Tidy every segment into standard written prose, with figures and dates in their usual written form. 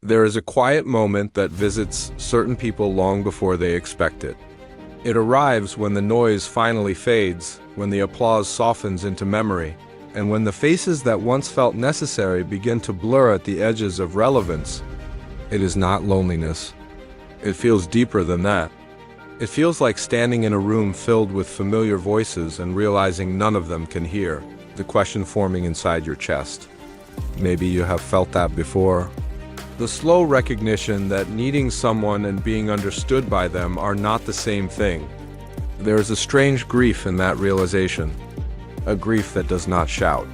There is a quiet moment that visits certain people long before they expect it. It arrives when the noise finally fades, when the applause softens into memory, and when the faces that once felt necessary begin to blur at the edges of relevance. It is not loneliness. It feels deeper than that. It feels like standing in a room filled with familiar voices and realizing none of them can hear the question forming inside your chest. Maybe you have felt that before. The slow recognition that needing someone and being understood by them are not the same thing. There is a strange grief in that realization, a grief that does not shout.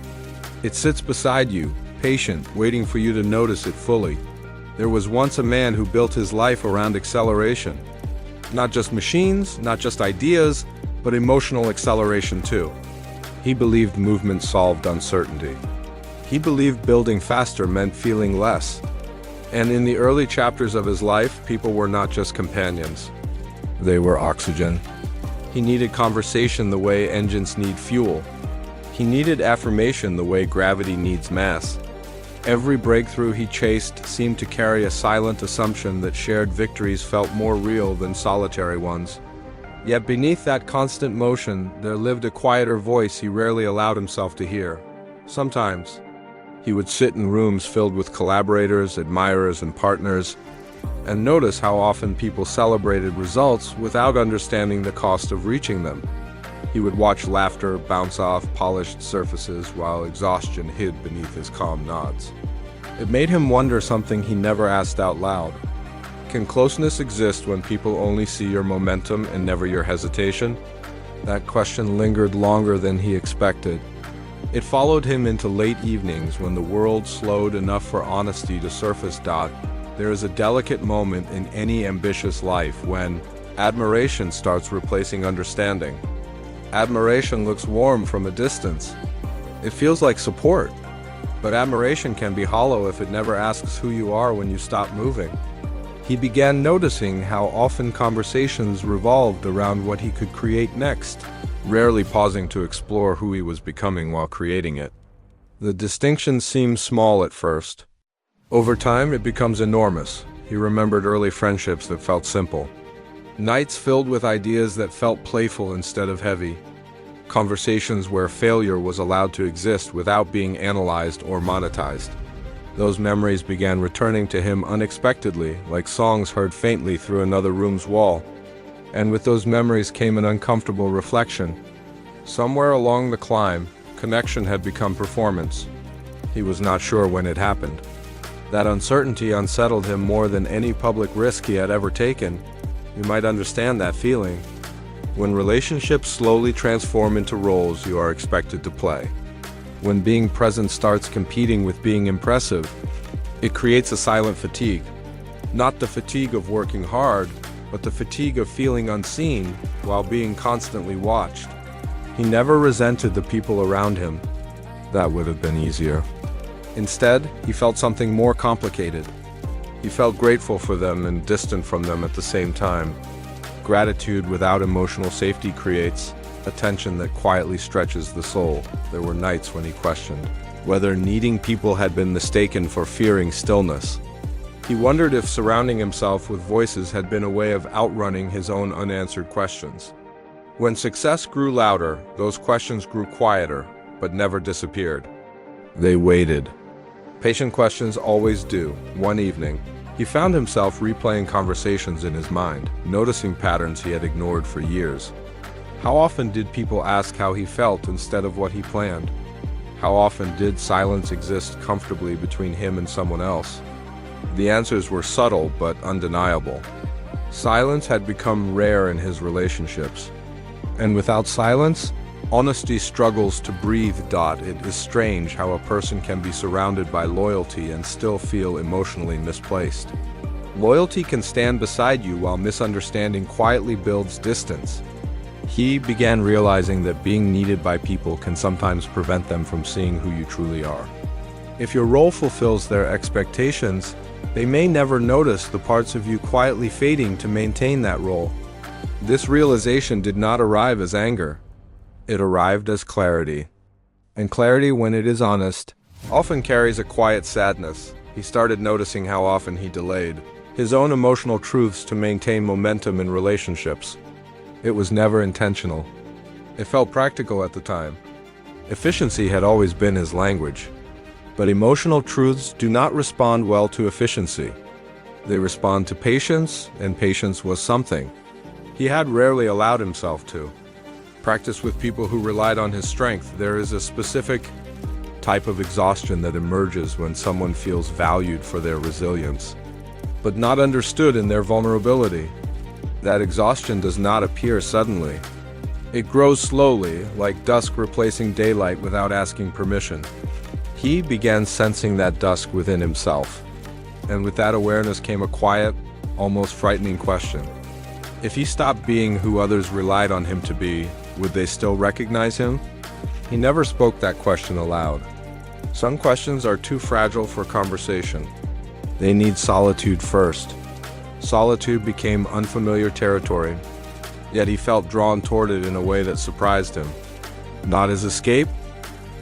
It sits beside you, patient, waiting for you to notice it fully. There was once a man who built his life around acceleration. Not just machines, not just ideas, but emotional acceleration too. He believed movement solved uncertainty. He believed building faster meant feeling less. And in the early chapters of his life, people were not just companions. They were oxygen. He needed conversation the way engines need fuel. He needed affirmation the way gravity needs mass. Every breakthrough he chased seemed to carry a silent assumption that shared victories felt more real than solitary ones. Yet beneath that constant motion, there lived a quieter voice he rarely allowed himself to hear. Sometimes, he would sit in rooms filled with collaborators, admirers, and partners, and notice how often people celebrated results without understanding the cost of reaching them. He would watch laughter bounce off polished surfaces while exhaustion hid beneath his calm nods. It made him wonder something he never asked out loud. Can closeness exist when people only see your momentum and never your hesitation? That question lingered longer than he expected. It followed him into late evenings when the world slowed enough for honesty to surface. There is a delicate moment in any ambitious life when admiration starts replacing understanding. Admiration looks warm from a distance. It feels like support. But admiration can be hollow if it never asks who you are when you stop moving. He began noticing how often conversations revolved around what he could create next, rarely pausing to explore who he was becoming while creating it. The distinction seems small at first. Over time, it becomes enormous. He remembered early friendships that felt simple. Nights filled with ideas that felt playful instead of heavy. Conversations where failure was allowed to exist without being analyzed or monetized. Those memories began returning to him unexpectedly, like songs heard faintly through another room's wall. And with those memories came an uncomfortable reflection. Somewhere along the climb, connection had become performance. He was not sure when it happened. That uncertainty unsettled him more than any public risk he had ever taken. You might understand that feeling. When relationships slowly transform into roles you are expected to play. When being present starts competing with being impressive, it creates a silent fatigue. Not the fatigue of working hard, but the fatigue of feeling unseen while being constantly watched. He never resented the people around him. That would have been easier. Instead, he felt something more complicated. He felt grateful for them and distant from them at the same time. Gratitude without emotional safety creates a tension that quietly stretches the soul. There were nights when he questioned whether needing people had been mistaken for fearing stillness. He wondered if surrounding himself with voices had been a way of outrunning his own unanswered questions. When success grew louder, those questions grew quieter, but never disappeared. They waited. Patient questions always do. One evening, he found himself replaying conversations in his mind, noticing patterns he had ignored for years. How often did people ask how he felt instead of what he planned? How often did silence exist comfortably between him and someone else? The answers were subtle but undeniable. Silence had become rare in his relationships. And without silence, honesty struggles to breathe. It is strange how a person can be surrounded by loyalty and still feel emotionally misplaced. Loyalty can stand beside you while misunderstanding quietly builds distance. He began realizing that being needed by people can sometimes prevent them from seeing who you truly are. If your role fulfills their expectations, they may never notice the parts of you quietly fading to maintain that role. This realization did not arrive as anger. It arrived as clarity. And clarity, when it is honest, often carries a quiet sadness, He started noticing how often he delayed his own emotional truths to maintain momentum in relationships. It was never intentional. It felt practical at the time. Efficiency had always been his language. But emotional truths do not respond well to efficiency. They respond to patience, and patience was something he had rarely allowed himself to practice with people who relied on his strength. There is a specific type of exhaustion that emerges when someone feels valued for their resilience, but not understood in their vulnerability. That exhaustion does not appear suddenly. It grows slowly, like dusk replacing daylight without asking permission. He began sensing that dusk within himself, and with that awareness came a quiet, almost frightening question. If he stopped being who others relied on him to be, would they still recognize him? He never spoke that question aloud. Some questions are too fragile for conversation. They need solitude first. Solitude became unfamiliar territory, yet he felt drawn toward it in a way that surprised him. Not as escape,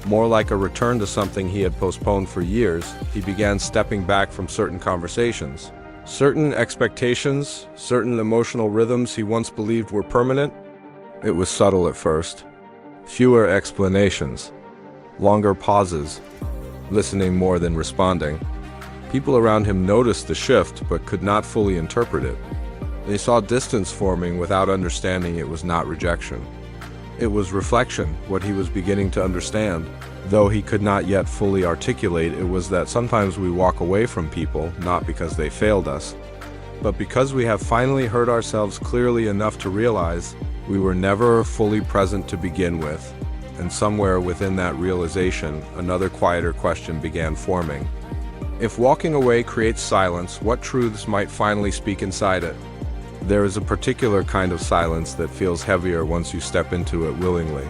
more like a return to something he had postponed for years. He began stepping back from certain conversations. Certain expectations, certain emotional rhythms he once believed were permanent. It was subtle at first. Fewer explanations, longer pauses, listening more than responding. People around him noticed the shift but could not fully interpret it. They saw distance forming without understanding it was not rejection. It was reflection, what he was beginning to understand. Though he could not yet fully articulate, it was that sometimes we walk away from people not because they failed us, but because we have finally heard ourselves clearly enough to realize we were never fully present to begin with. And somewhere within that realization, another quieter question began forming. If walking away creates silence, what truths might finally speak inside it? There is a particular kind of silence that feels heavier once you step into it willingly.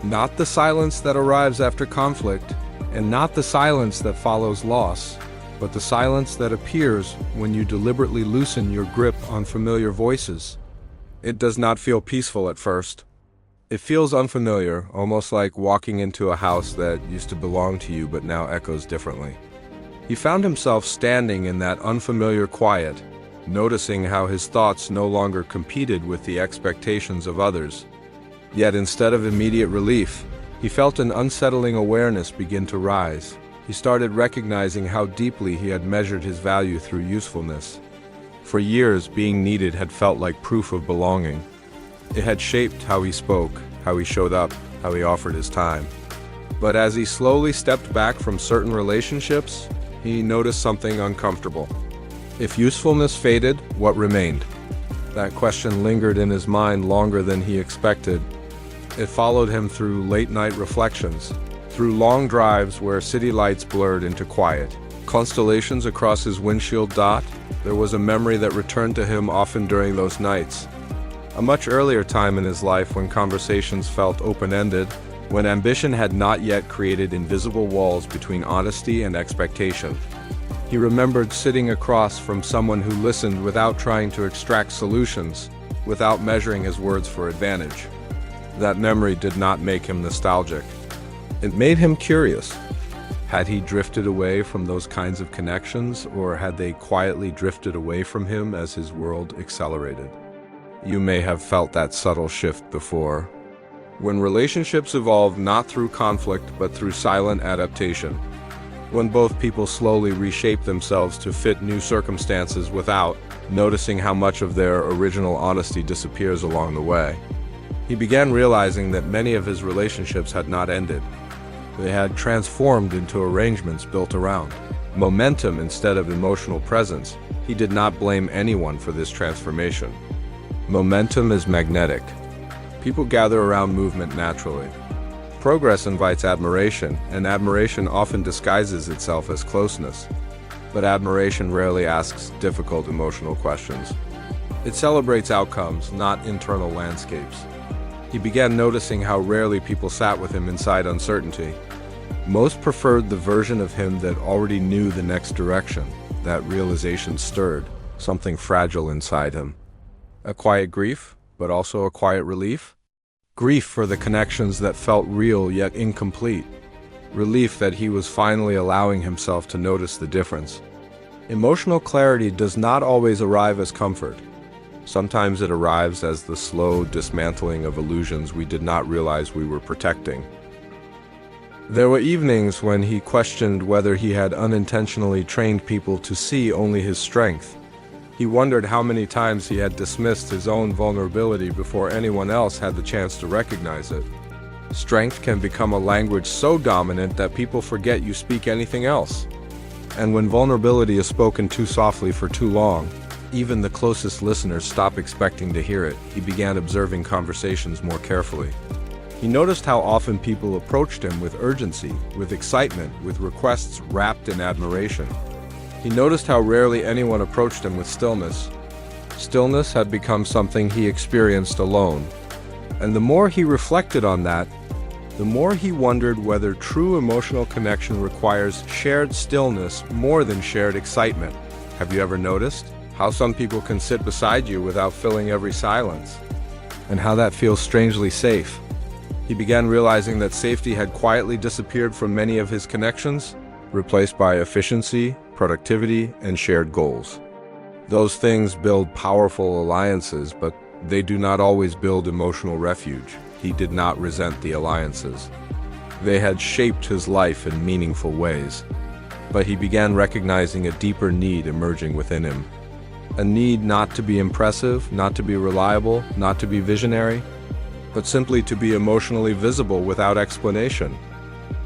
Not the silence that arrives after conflict, and not the silence that follows loss, but the silence that appears when you deliberately loosen your grip on familiar voices. It does not feel peaceful at first. It feels unfamiliar, almost like walking into a house that used to belong to you but now echoes differently. He found himself standing in that unfamiliar quiet, noticing how his thoughts no longer competed with the expectations of others. Yet instead of immediate relief, he felt an unsettling awareness begin to rise. He started recognizing how deeply he had measured his value through usefulness. For years, being needed had felt like proof of belonging. It had shaped how he spoke, how he showed up, how he offered his time. But as he slowly stepped back from certain relationships, he noticed something uncomfortable. If usefulness faded, what remained? That question lingered in his mind longer than he expected. It followed him through late-night reflections, through long drives where city lights blurred into quiet. Constellations across his windshield dot. There was a memory that returned to him often during those nights. A much earlier time in his life when conversations felt open-ended, when ambition had not yet created invisible walls between honesty and expectation. He remembered sitting across from someone who listened without trying to extract solutions, without measuring his words for advantage. That memory did not make him nostalgic. It made him curious. Had he drifted away from those kinds of connections, or had they quietly drifted away from him as his world accelerated? You may have felt that subtle shift before. When relationships evolve not through conflict but through silent adaptation. When both people slowly reshape themselves to fit new circumstances without noticing how much of their original honesty disappears along the way. He began realizing that many of his relationships had not ended. They had transformed into arrangements built around momentum instead of emotional presence. He did not blame anyone for this transformation. Momentum is magnetic. People gather around movement naturally. Progress invites admiration, and admiration often disguises itself as closeness. But admiration rarely asks difficult emotional questions. It celebrates outcomes, not internal landscapes. He began noticing how rarely people sat with him inside uncertainty. Most preferred the version of him that already knew the next direction. That realization stirred something fragile inside him. A quiet grief, but also a quiet relief. Grief for the connections that felt real yet incomplete. relief that he was finally allowing himself to notice the difference. Emotional clarity does not always arrive as comfort. Sometimes it arrives as the slow dismantling of illusions we did not realize we were protecting. There were evenings when he questioned whether he had unintentionally trained people to see only his strength. He wondered how many times he had dismissed his own vulnerability before anyone else had the chance to recognize it. Strength can become a language so dominant that people forget you speak anything else. And when vulnerability is spoken too softly for too long, even the closest listeners stop expecting to hear it. He began observing conversations more carefully. He noticed how often people approached him with urgency, with excitement, with requests wrapped in admiration. He noticed how rarely anyone approached him with stillness. Stillness had become something he experienced alone. And the more he reflected on that, the more he wondered whether true emotional connection requires shared stillness more than shared excitement. Have you ever noticed how some people can sit beside you without filling every silence? And how that feels strangely safe. He began realizing that safety had quietly disappeared from many of his connections, replaced by efficiency, productivity, and shared goals. Those things build powerful alliances, but they do not always build emotional refuge. He did not resent the alliances. They had shaped his life in meaningful ways. But he began recognizing a deeper need emerging within him. A need not to be impressive, not to be reliable, not to be visionary, but simply to be emotionally visible without explanation.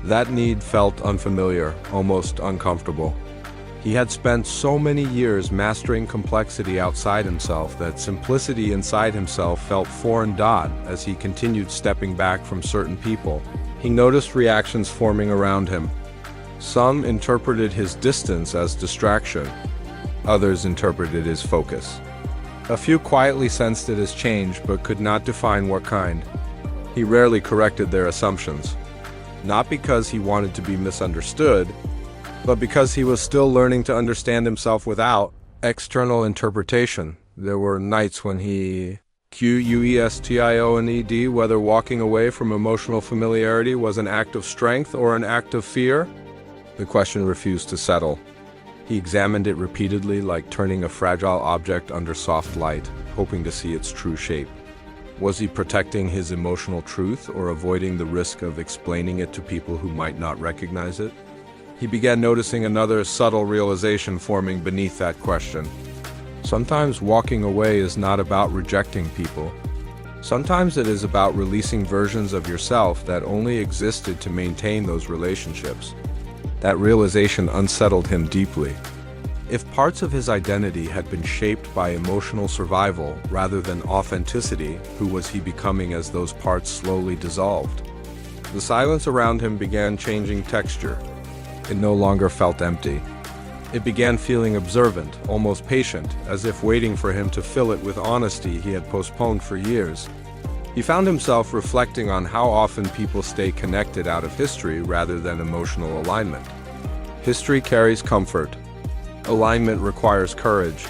That need felt unfamiliar, almost uncomfortable. He had spent so many years mastering complexity outside himself that simplicity inside himself felt foreign. As he continued stepping back from certain people, he noticed reactions forming around him. Some interpreted his distance as distraction. Others interpreted his focus. A few quietly sensed it as change but could not define what kind. He rarely corrected their assumptions. Not because he wanted to be misunderstood, but because he was still learning to understand himself without external interpretation. There were nights when he questioned whether walking away from emotional familiarity was an act of strength or an act of fear. The question refused to settle. He examined it repeatedly, like turning a fragile object under soft light, hoping to see its true shape. Was he protecting his emotional truth or avoiding the risk of explaining it to people who might not recognize it? He began noticing another subtle realization forming beneath that question. Sometimes walking away is not about rejecting people. Sometimes it is about releasing versions of yourself that only existed to maintain those relationships. That realization unsettled him deeply. If parts of his identity had been shaped by emotional survival rather than authenticity, who was he becoming as those parts slowly dissolved? The silence around him began changing texture. It no longer felt empty. It began feeling observant, almost patient, as if waiting for him to fill it with honesty he had postponed for years. He found himself reflecting on how often people stay connected out of history rather than emotional alignment. History carries comfort. Alignment requires courage.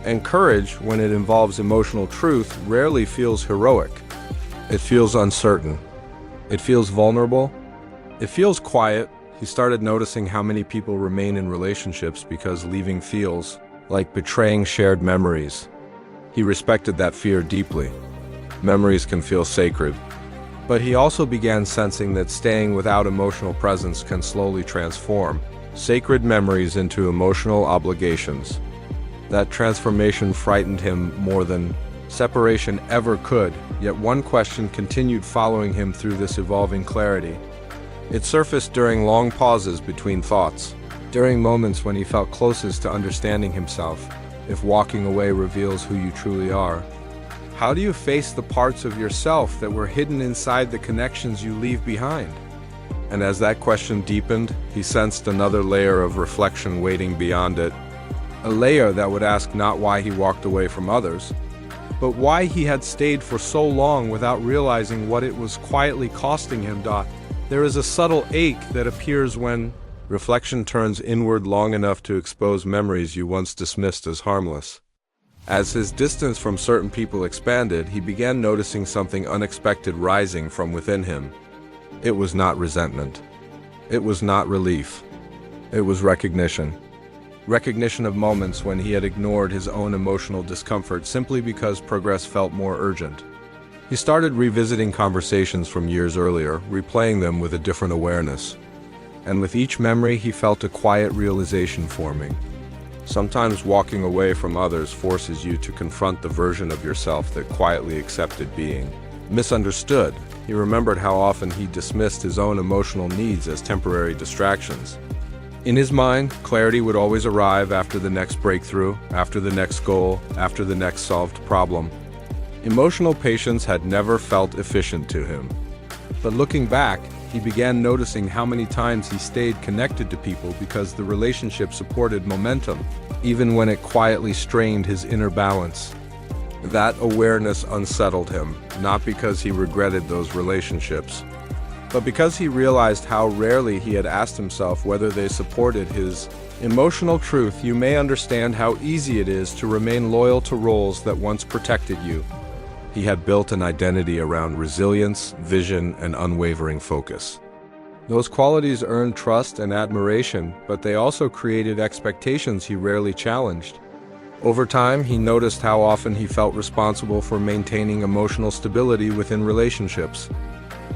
And courage, when it involves emotional truth, rarely feels heroic. It feels uncertain. It feels vulnerable. It feels quiet. He started noticing how many people remain in relationships because leaving feels like betraying shared memories. He respected that fear deeply. Memories can feel sacred. But he also began sensing that staying without emotional presence can slowly transform sacred memories into emotional obligations. That transformation frightened him more than separation ever could, yet one question continued following him through this evolving clarity. It surfaced during long pauses between thoughts, during moments when he felt closest to understanding himself. If walking away reveals who you truly are, how do you face the parts of yourself that were hidden inside the connections you leave behind? And as that question deepened, he sensed another layer of reflection waiting beyond it. A layer that would ask not why he walked away from others, but why he had stayed for so long without realizing what it was quietly costing him. There is a subtle ache that appears when reflection turns inward long enough to expose memories you once dismissed as harmless. As his distance from certain people expanded, he began noticing something unexpected rising from within him. It was not resentment. It was not relief. It was recognition. Recognition of moments when he had ignored his own emotional discomfort simply because progress felt more urgent. He started revisiting conversations from years earlier, replaying them with a different awareness. And with each memory, he felt a quiet realization forming. Sometimes walking away from others forces you to confront the version of yourself that quietly accepted being misunderstood. He remembered how often he dismissed his own emotional needs as temporary distractions. In his mind, clarity would always arrive after the next breakthrough, after the next goal, after the next solved problem. Emotional patience had never felt efficient to him. But looking back, he began noticing how many times he stayed connected to people because the relationship supported momentum, even when it quietly strained his inner balance. That awareness unsettled him, not because he regretted those relationships, but because he realized how rarely he had asked himself whether they supported his emotional truth. You may understand how easy it is to remain loyal to roles that once protected you. He had built an identity around resilience, vision, and unwavering focus. Those qualities earned trust and admiration, but they also created expectations he rarely challenged. Over time, he noticed how often he felt responsible for maintaining emotional stability within relationships.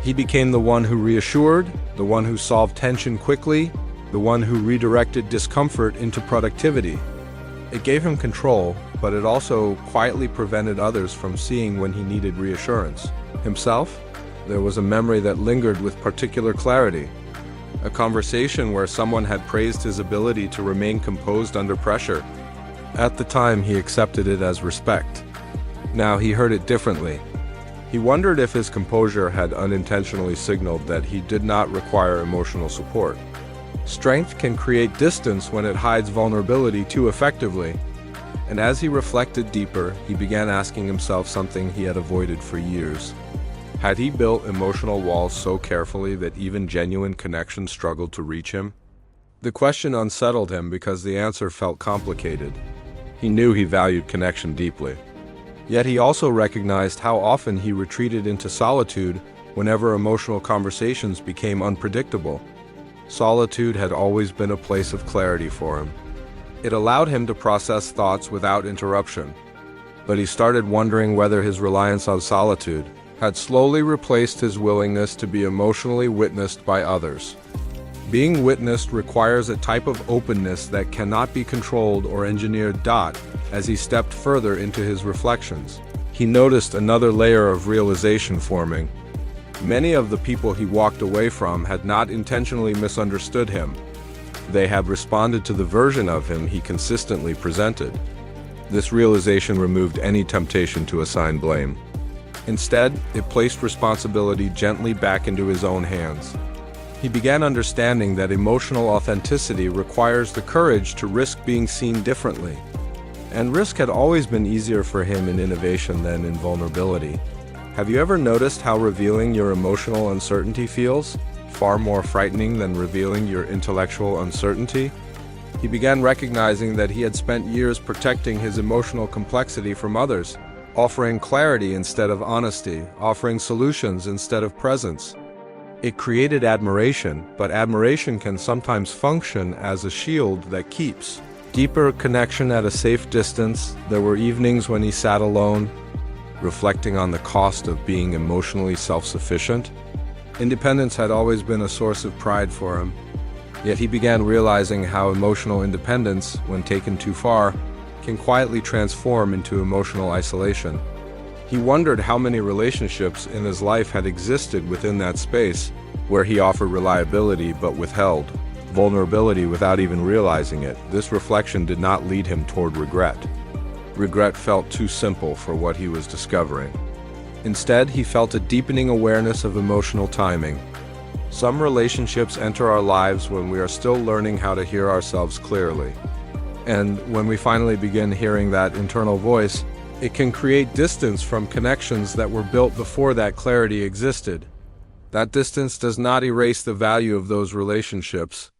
He became the one who reassured, the one who solved tension quickly, the one who redirected discomfort into productivity. It gave him control, but it also quietly prevented others from seeing when he needed reassurance. Himself, there was a memory that lingered with particular clarity. A conversation where someone had praised his ability to remain composed under pressure. At the time, he accepted it as respect. Now he heard it differently. He wondered if his composure had unintentionally signaled that he did not require emotional support. Strength can create distance when it hides vulnerability too effectively. And as he reflected deeper, he began asking himself something he had avoided for years. Had he built emotional walls so carefully that even genuine connection struggled to reach him? The question unsettled him because the answer felt complicated. He knew he valued connection deeply. Yet he also recognized how often he retreated into solitude whenever emotional conversations became unpredictable. Solitude had always been a place of clarity for him. It allowed him to process thoughts without interruption. But he started wondering whether his reliance on solitude had slowly replaced his willingness to be emotionally witnessed by others. Being witnessed requires a type of openness that cannot be controlled or engineered. As he stepped further into his reflections, he noticed another layer of realization forming. Many of the people he walked away from had not intentionally misunderstood him. They had responded to the version of him he consistently presented. This realization removed any temptation to assign blame. Instead, it placed responsibility gently back into his own hands. He began understanding that emotional authenticity requires the courage to risk being seen differently. And risk had always been easier for him in innovation than in vulnerability. Have you ever noticed how revealing your emotional uncertainty feels? Far more frightening than revealing your intellectual uncertainty? He began recognizing that he had spent years protecting his emotional complexity from others, offering clarity instead of honesty, offering solutions instead of presence. It created admiration, but admiration can sometimes function as a shield that keeps deeper connection at a safe distance. There were evenings when he sat alone, reflecting on the cost of being emotionally self-sufficient. Independence had always been a source of pride for him, yet he began realizing how emotional independence, when taken too far, can quietly transform into emotional isolation. He wondered how many relationships in his life had existed within that space, where he offered reliability but withheld vulnerability without even realizing it. This reflection did not lead him toward regret. Regret felt too simple for what he was discovering. Instead, he felt a deepening awareness of emotional timing. Some relationships enter our lives when we are still learning how to hear ourselves clearly. And when we finally begin hearing that internal voice, it can create distance from connections that were built before that clarity existed. That distance does not erase the value of those relationships.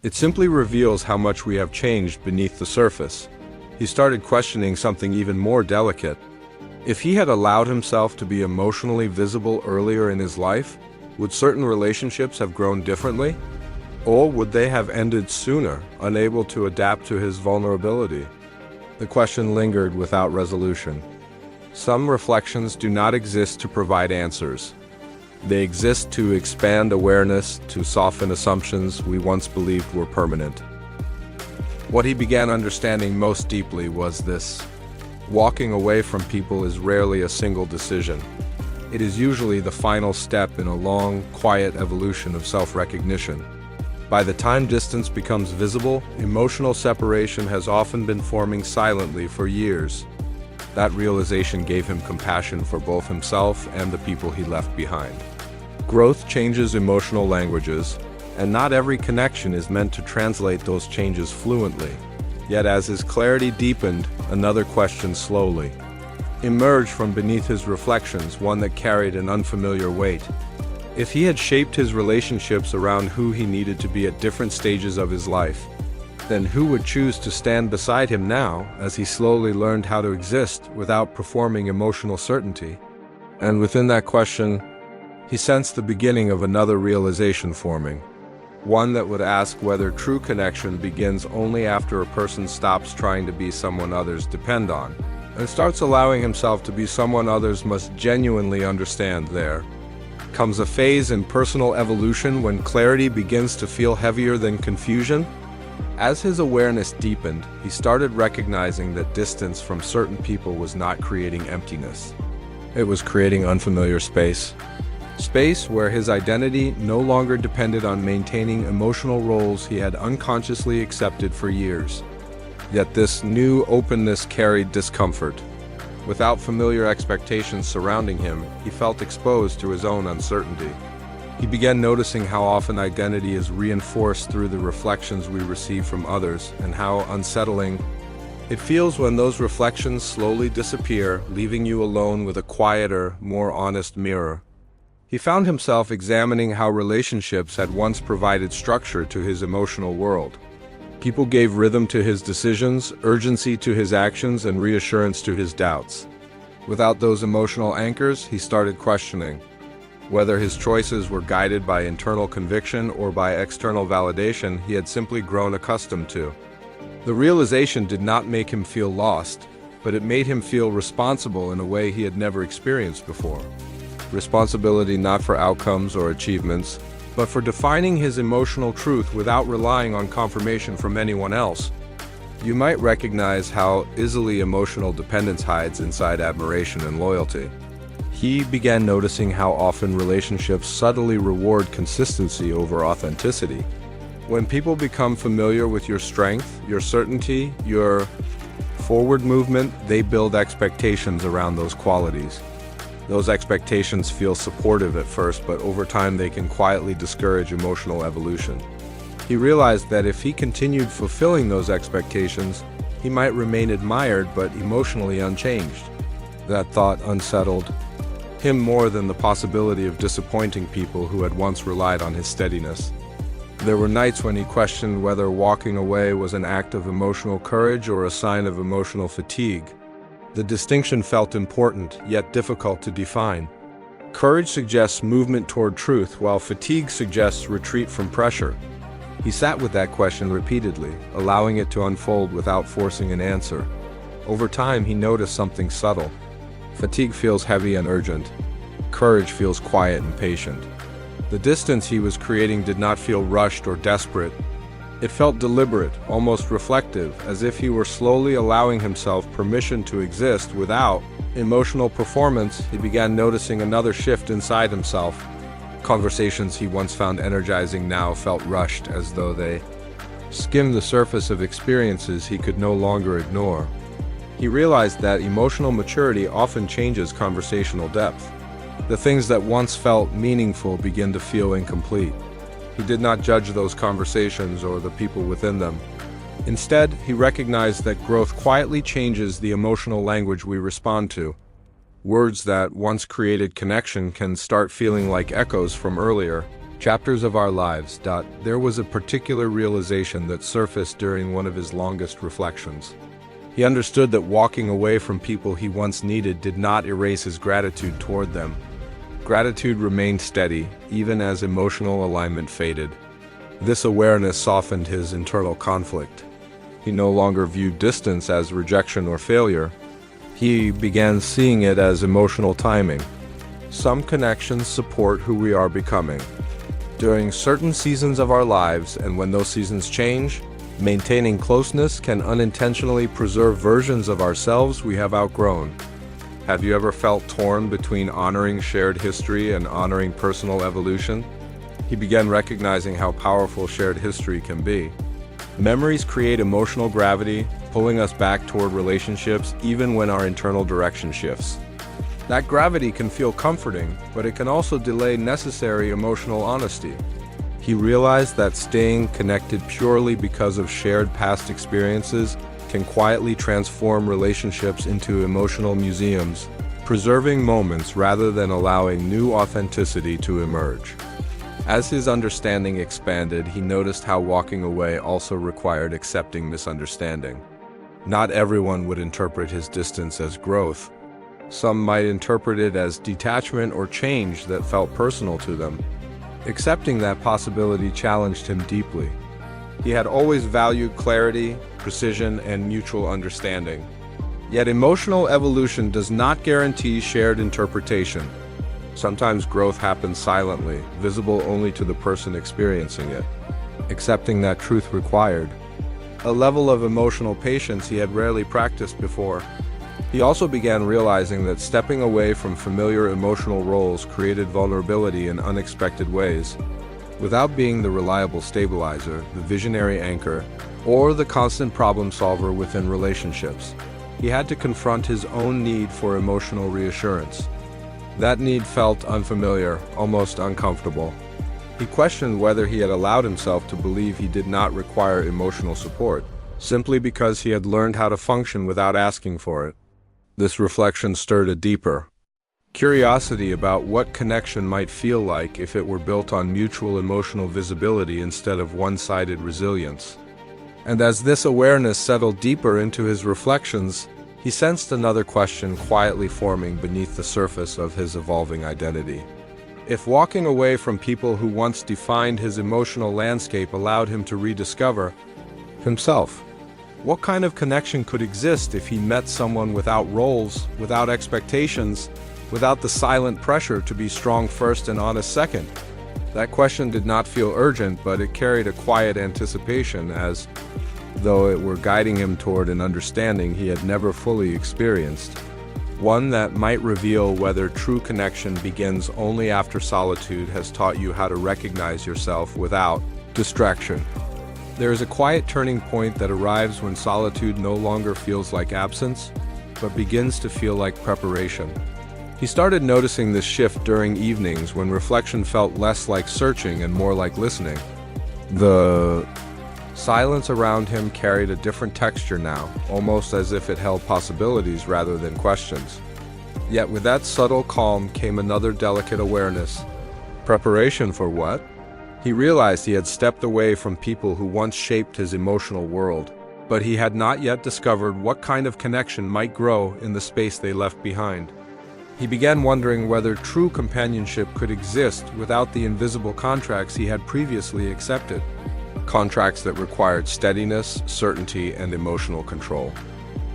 It simply reveals how much we have changed beneath the surface. He started questioning something even more delicate. If he had allowed himself to be emotionally visible earlier in his life, would certain relationships have grown differently? Or would they have ended sooner, unable to adapt to his vulnerability? The question lingered without resolution. Some reflections do not exist to provide answers. They exist to expand awareness, to soften assumptions we once believed were permanent. What he began understanding most deeply was this: walking away from people is rarely a single decision. It is usually the final step in a long, quiet evolution of self-recognition. By the time distance becomes visible, emotional separation has often been forming silently for years. That realization gave him compassion for both himself and the people he left behind. Growth changes emotional languages, and not every connection is meant to translate those changes fluently. Yet as his clarity deepened, another question slowly emerged from beneath his reflections, one that carried an unfamiliar weight. If he had shaped his relationships around who he needed to be at different stages of his life, then who would choose to stand beside him now as he slowly learned how to exist without performing emotional certainty? And within that question, he sensed the beginning of another realization forming. One that would ask whether true connection begins only after a person stops trying to be someone others depend on, and starts allowing himself to be someone others must genuinely understand. There comes a phase in personal evolution when clarity begins to feel heavier than confusion. As his awareness deepened, he started recognizing that distance from certain people was not creating emptiness. It was creating unfamiliar space. Space where his identity no longer depended on maintaining emotional roles he had unconsciously accepted for years. Yet this new openness carried discomfort. Without familiar expectations surrounding him, he felt exposed to his own uncertainty. He began noticing how often identity is reinforced through the reflections we receive from others, and how unsettling it feels when those reflections slowly disappear, leaving you alone with a quieter, more honest mirror. He found himself examining how relationships had once provided structure to his emotional world. People gave rhythm to his decisions, urgency to his actions, and reassurance to his doubts. Without those emotional anchors, he started questioning whether his choices were guided by internal conviction or by external validation he had simply grown accustomed to. The realization did not make him feel lost, but it made him feel responsible in a way he had never experienced before. Responsibility not for outcomes or achievements, but for defining his emotional truth without relying on confirmation from anyone else. You might recognize how easily emotional dependence hides inside admiration and loyalty. He began noticing how often relationships subtly reward consistency over authenticity. When people become familiar with your strength, your certainty, your forward movement, they build expectations around those qualities. Those expectations feel supportive at first, but over time they can quietly discourage emotional evolution. He realized that if he continued fulfilling those expectations, he might remain admired but emotionally unchanged. That thought unsettled him more than the possibility of disappointing people who had once relied on his steadiness. There were nights when he questioned whether walking away was an act of emotional courage or a sign of emotional fatigue. The distinction felt important, yet difficult to define. Courage suggests movement toward truth, while fatigue suggests retreat from pressure. He sat with that question repeatedly, allowing it to unfold without forcing an answer. Over time, he noticed something subtle. Fatigue feels heavy and urgent. Courage feels quiet and patient. The distance he was creating did not feel rushed or desperate. It felt deliberate, almost reflective, as if he were slowly allowing himself permission to exist without emotional performance. He began noticing another shift inside himself. Conversations he once found energizing now felt rushed, as though they skimmed the surface of experiences he could no longer ignore. He realized that emotional maturity often changes conversational depth. The things that once felt meaningful begin to feel incomplete. He did not judge those conversations or the people within them. Instead, he recognized that growth quietly changes the emotional language we respond to. Words that once created connection can start feeling like echoes from earlier chapters of our lives. There was a particular realization that surfaced during one of his longest reflections. He understood that walking away from people he once needed did not erase his gratitude toward them. Gratitude remained steady, even as emotional alignment faded. This awareness softened his internal conflict. He no longer viewed distance as rejection or failure. He began seeing it as emotional timing. Some connections support who we are becoming. During certain seasons of our lives, and when those seasons change, maintaining closeness can unintentionally preserve versions of ourselves we have outgrown. Have you ever felt torn between honoring shared history and honoring personal evolution? He began recognizing how powerful shared history can be. Memories create emotional gravity, pulling us back toward relationships even when our internal direction shifts. That gravity can feel comforting, but it can also delay necessary emotional honesty. He realized that staying connected purely because of shared past experiences can quietly transform relationships into emotional museums, preserving moments rather than allowing new authenticity to emerge. As his understanding expanded, he noticed how walking away also required accepting misunderstanding. Not everyone would interpret his distance as growth. Some might interpret it as detachment or change that felt personal to them. Accepting that possibility challenged him deeply. He had always valued clarity, precision, and mutual understanding. Yet emotional evolution does not guarantee shared interpretation. Sometimes growth happens silently, visible only to the person experiencing it. Accepting that truth required a level of emotional patience he had rarely practiced before. He also began realizing that stepping away from familiar emotional roles created vulnerability in unexpected ways. Without being the reliable stabilizer, the visionary anchor, or the constant problem solver within relationships, he had to confront his own need for emotional reassurance. That need felt unfamiliar, almost uncomfortable. He questioned whether he had allowed himself to believe he did not require emotional support, simply because he had learned how to function without asking for it. This reflection stirred a deeper curiosity about what connection might feel like if it were built on mutual emotional visibility instead of one-sided resilience. And as this awareness settled deeper into his reflections, he sensed another question quietly forming beneath the surface of his evolving identity. If walking away from people who once defined his emotional landscape allowed him to rediscover himself, what kind of connection could exist if he met someone without roles, without expectations, without the silent pressure to be strong first and honest second? That question did not feel urgent, but it carried a quiet anticipation, as though it were guiding him toward an understanding he had never fully experienced. One that might reveal whether true connection begins only after solitude has taught you how to recognize yourself without distraction. There is a quiet turning point that arrives when solitude no longer feels like absence, but begins to feel like preparation. He started noticing this shift during evenings when reflection felt less like searching and more like listening. The silence around him carried a different texture now, almost as if it held possibilities rather than questions. Yet with that subtle calm came another delicate awareness. Preparation for what? He realized he had stepped away from people who once shaped his emotional world, but he had not yet discovered what kind of connection might grow in the space they left behind. He began wondering whether true companionship could exist without the invisible contracts he had previously accepted. Contracts that required steadiness, certainty, and emotional control.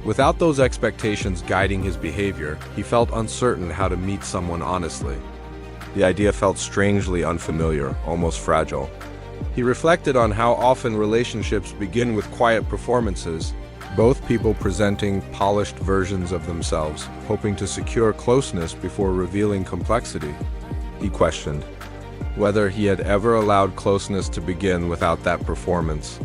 Without those expectations guiding his behavior, he felt uncertain how to meet someone honestly. The idea felt strangely unfamiliar, almost fragile. He reflected on how often relationships begin with quiet performances, both people presenting polished versions of themselves, hoping to secure closeness before revealing complexity. He questioned whether he had ever allowed closeness to begin without that performance.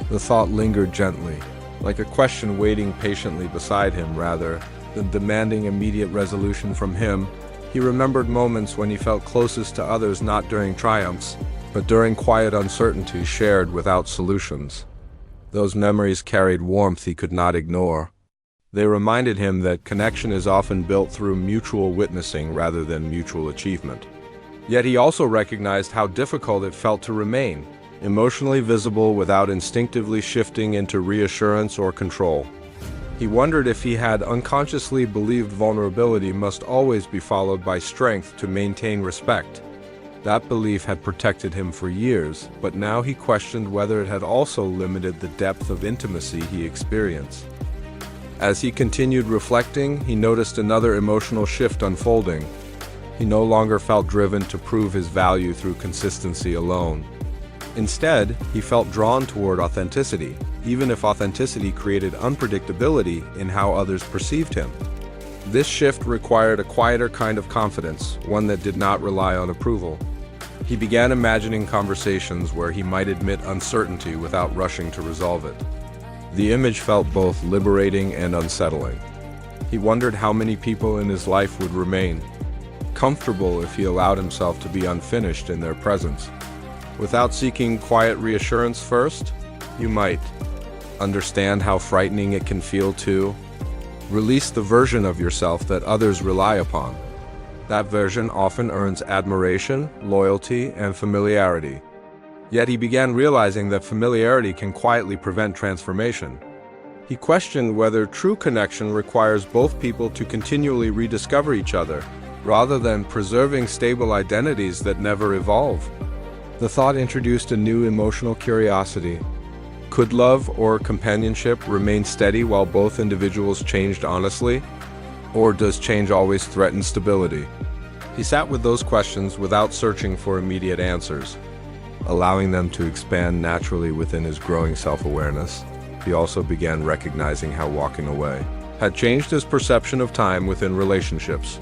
The thought lingered gently, like a question waiting patiently beside him rather than demanding immediate resolution from him. He remembered moments when he felt closest to others not during triumphs, but during quiet uncertainty shared without solutions. Those memories carried warmth he could not ignore. They reminded him that connection is often built through mutual witnessing rather than mutual achievement. Yet he also recognized how difficult it felt to remain emotionally visible without instinctively shifting into reassurance or control. He wondered if he had unconsciously believed vulnerability must always be followed by strength to maintain respect. That belief had protected him for years, but now he questioned whether it had also limited the depth of intimacy he experienced. As he continued reflecting, he noticed another emotional shift unfolding. He no longer felt driven to prove his value through consistency alone. Instead, he felt drawn toward authenticity, even if authenticity created unpredictability in how others perceived him. This shift required a quieter kind of confidence, one that did not rely on approval. He began imagining conversations where he might admit uncertainty without rushing to resolve it. The image felt both liberating and unsettling. He wondered how many people in his life would remain comfortable if he allowed himself to be unfinished in their presence. Without seeking quiet reassurance first, you might understand how frightening it can feel to release the version of yourself that others rely upon. That version often earns admiration, loyalty, and familiarity. Yet he began realizing that familiarity can quietly prevent transformation. He questioned whether true connection requires both people to continually rediscover each other, rather than preserving stable identities that never evolve. The thought introduced a new emotional curiosity. Could love or companionship remain steady while both individuals changed honestly? Or does change always threaten stability? He sat with those questions without searching for immediate answers, allowing them to expand naturally within his growing self-awareness. He also began recognizing how walking away had changed his perception of time within relationships.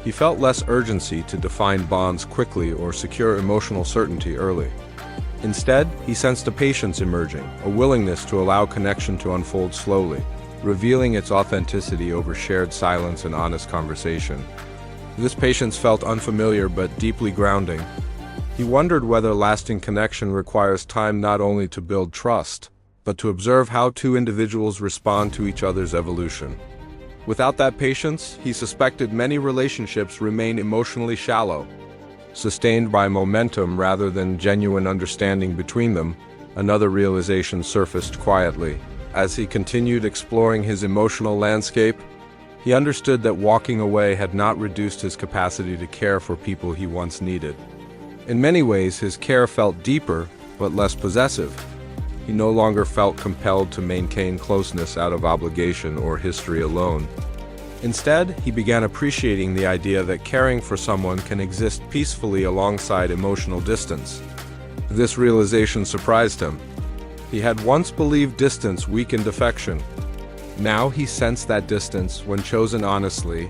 He felt less urgency to define bonds quickly or secure emotional certainty early. Instead, he sensed a patience emerging, a willingness to allow connection to unfold slowly, revealing its authenticity over shared silence and honest conversation. This patience felt unfamiliar but deeply grounding. He wondered whether lasting connection requires time not only to build trust, but to observe how two individuals respond to each other's evolution. Without that patience, he suspected many relationships remain emotionally shallow, sustained by momentum rather than genuine understanding between them. Another realization surfaced quietly. As he continued exploring his emotional landscape, he understood that walking away had not reduced his capacity to care for people he once needed. In many ways, his care felt deeper, but less possessive. He no longer felt compelled to maintain closeness out of obligation or history alone. Instead, he began appreciating the idea that caring for someone can exist peacefully alongside emotional distance. This realization surprised him. He had once believed distance weakened affection. Now he sensed that distance, when chosen honestly,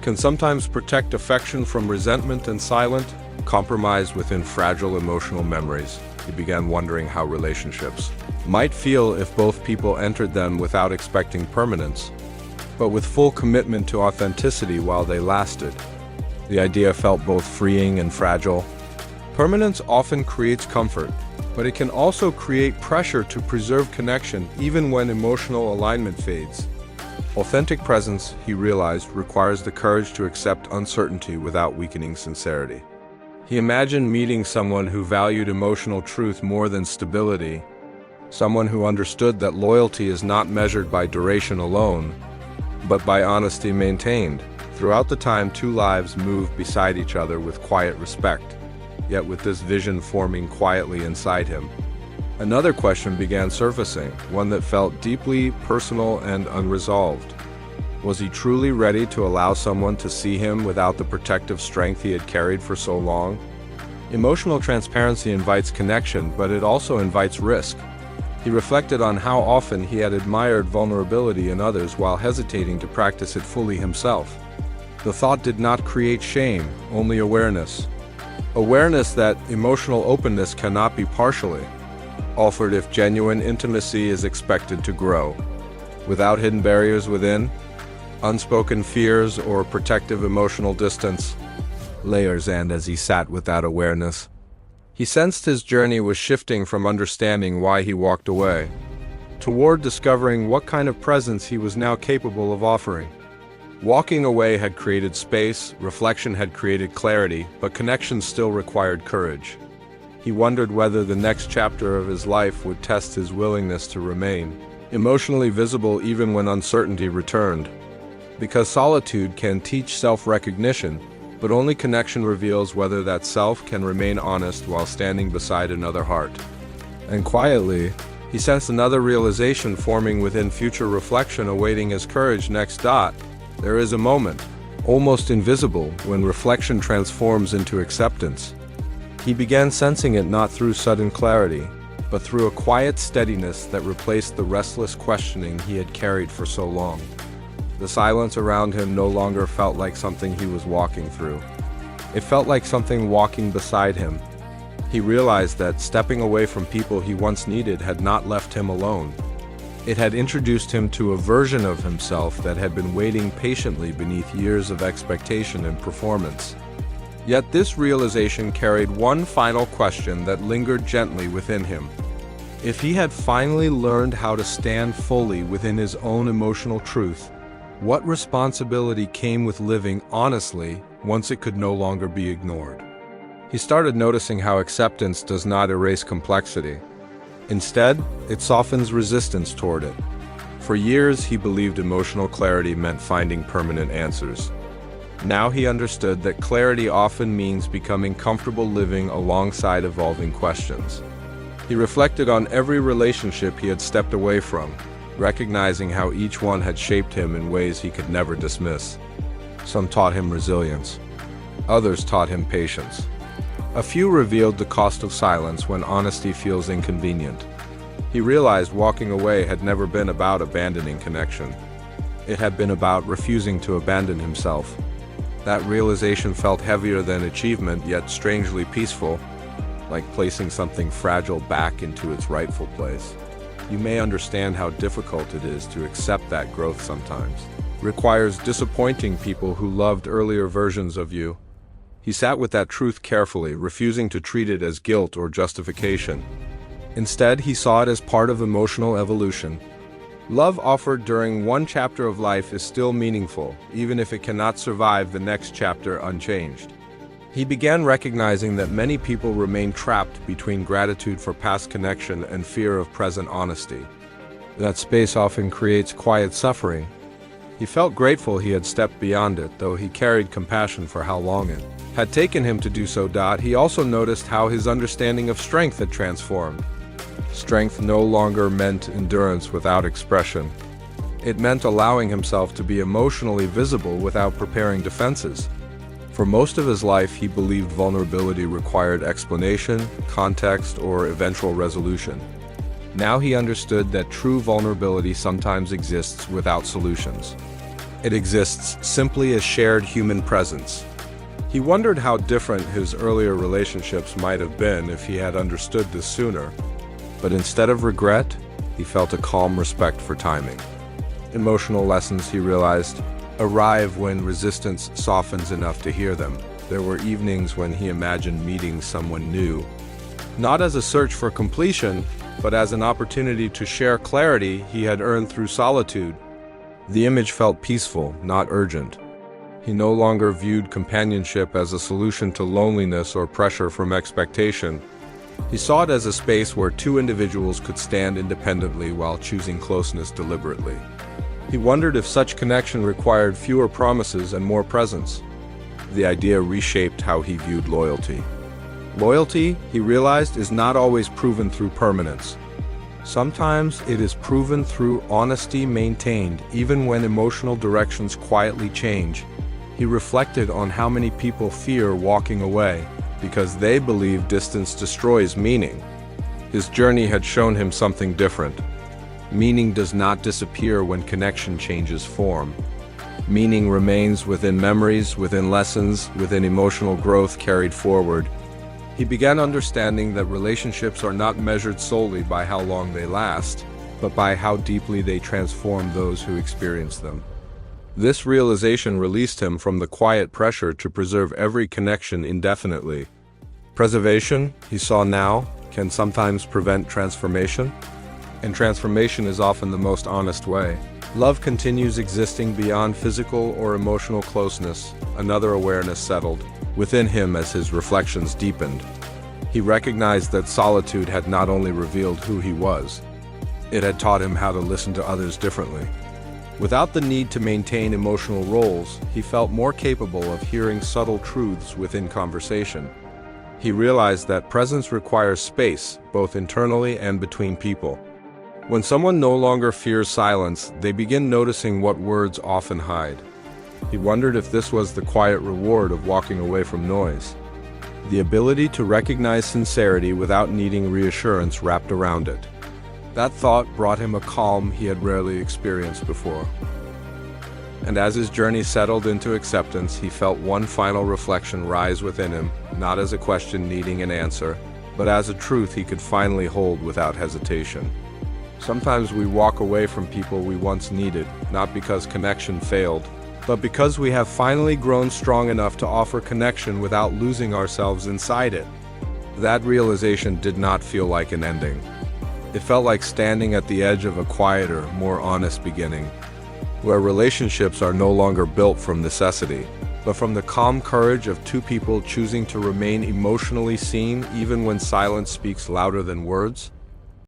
can sometimes protect affection from resentment and silent compromise within fragile emotional memories. He began wondering how relationships might feel if both people entered them without expecting permanence, but with full commitment to authenticity while they lasted. The idea felt both freeing and fragile. Permanence often creates comfort, but it can also create pressure to preserve connection even when emotional alignment fades. Authentic presence, he realized, requires the courage to accept uncertainty without weakening sincerity. He imagined meeting someone who valued emotional truth more than stability, someone who understood that loyalty is not measured by duration alone, but by honesty maintained. Throughout the time, two lives moved beside each other with quiet respect, yet with this vision forming quietly inside him. Another question began surfacing, one that felt deeply personal and unresolved. Was he truly ready to allow someone to see him without the protective strength he had carried for so long? Emotional transparency invites connection, but it also invites risk. He reflected on how often he had admired vulnerability in others while hesitating to practice it fully himself. The thought did not create shame, only awareness. Awareness that emotional openness cannot be partially offered if genuine intimacy is expected to grow. Without hidden barriers within, unspoken fears, or protective emotional distance, layers. And as he sat with that awareness, he sensed his journey was shifting from understanding why he walked away toward discovering what kind of presence he was now capable of offering. Walking away had created space, reflection had created clarity, but connection still required courage. He wondered whether the next chapter of his life would test his willingness to remain emotionally visible even when uncertainty returned. Because solitude can teach self-recognition, But only connection reveals whether that self can remain honest while standing beside another heart. And quietly, he sensed another realization forming within future reflection awaiting his courage next. There is a moment, almost invisible, when reflection transforms into acceptance. He began sensing it not through sudden clarity, but through a quiet steadiness that replaced the restless questioning he had carried for so long. The silence around him no longer felt like something he was walking through. It felt like something walking beside him. He realized that stepping away from people he once needed had not left him alone. It had introduced him to a version of himself that had been waiting patiently beneath years of expectation and performance. Yet this realization carried one final question that lingered gently within him. If he had finally learned how to stand fully within his own emotional truth, what responsibility came with living honestly once it could no longer be ignored? He started noticing how acceptance does not erase complexity. Instead, it softens resistance toward it. For years, he believed emotional clarity meant finding permanent answers. Now he understood that clarity often means becoming comfortable living alongside evolving questions. He reflected on every relationship he had stepped away from, recognizing how each one had shaped him in ways he could never dismiss. Some taught him resilience. Others taught him patience. A few revealed the cost of silence when honesty feels inconvenient. He realized walking away had never been about abandoning connection. It had been about refusing to abandon himself. That realization felt heavier than achievement, yet strangely peaceful, like placing something fragile back into its rightful place. You may understand how difficult it is to accept that growth sometimes. Requires disappointing people who loved earlier versions of you. He sat with that truth carefully, refusing to treat it as guilt or justification. Instead, he saw it as part of emotional evolution. Love offered during one chapter of life is still meaningful, even if it cannot survive the next chapter unchanged. He began recognizing that many people remain trapped between gratitude for past connection and fear of present honesty. That space often creates quiet suffering. He felt grateful he had stepped beyond it, though he carried compassion for how long it had taken him to do so. He also noticed how his understanding of strength had transformed. Strength no longer meant endurance without expression. It meant allowing himself to be emotionally visible without preparing defenses. For most of his life, he believed vulnerability required explanation, context, or eventual resolution. Now he understood that true vulnerability sometimes exists without solutions. It exists simply as shared human presence. He wondered how different his earlier relationships might have been if he had understood this sooner. But instead of regret, he felt a calm respect for timing. Emotional lessons, he realized, arrive when resistance softens enough to hear them. There were evenings when he imagined meeting someone new, not as a search for completion, but as an opportunity to share clarity he had earned through solitude. The image felt peaceful, not urgent. He no longer viewed companionship as a solution to loneliness or pressure from expectation. He saw it as a space where two individuals could stand independently while choosing closeness deliberately. He wondered if such connection required fewer promises and more presence. The idea reshaped how he viewed loyalty. Loyalty, he realized, is not always proven through permanence. Sometimes it is proven through honesty maintained, even when emotional directions quietly change. He reflected on how many people fear walking away because they believe distance destroys meaning. His journey had shown him something different. Meaning does not disappear when connection changes form. Meaning remains within memories, within lessons, within emotional growth carried forward. He began understanding that relationships are not measured solely by how long they last, but by how deeply they transform those who experience them. This realization released him from the quiet pressure to preserve every connection indefinitely. Preservation, he saw now, can sometimes prevent transformation. And transformation is often the most honest way. Love continues existing beyond physical or emotional closeness. Another awareness settled within him as his reflections deepened. He recognized that solitude had not only revealed who he was, it had taught him how to listen to others differently. Without the need to maintain emotional roles, he felt more capable of hearing subtle truths within conversation. He realized that presence requires space, both internally and between people. When someone no longer fears silence, they begin noticing what words often hide. He wondered if this was the quiet reward of walking away from noise. The ability to recognize sincerity without needing reassurance wrapped around it. That thought brought him a calm he had rarely experienced before. And as his journey settled into acceptance, he felt one final reflection rise within him, not as a question needing an answer, but as a truth he could finally hold without hesitation. Sometimes we walk away from people we once needed, not because connection failed, but because we have finally grown strong enough to offer connection without losing ourselves inside it. That realization did not feel like an ending. It felt like standing at the edge of a quieter, more honest beginning, where relationships are no longer built from necessity, but from the calm courage of two people choosing to remain emotionally seen even when silence speaks louder than words.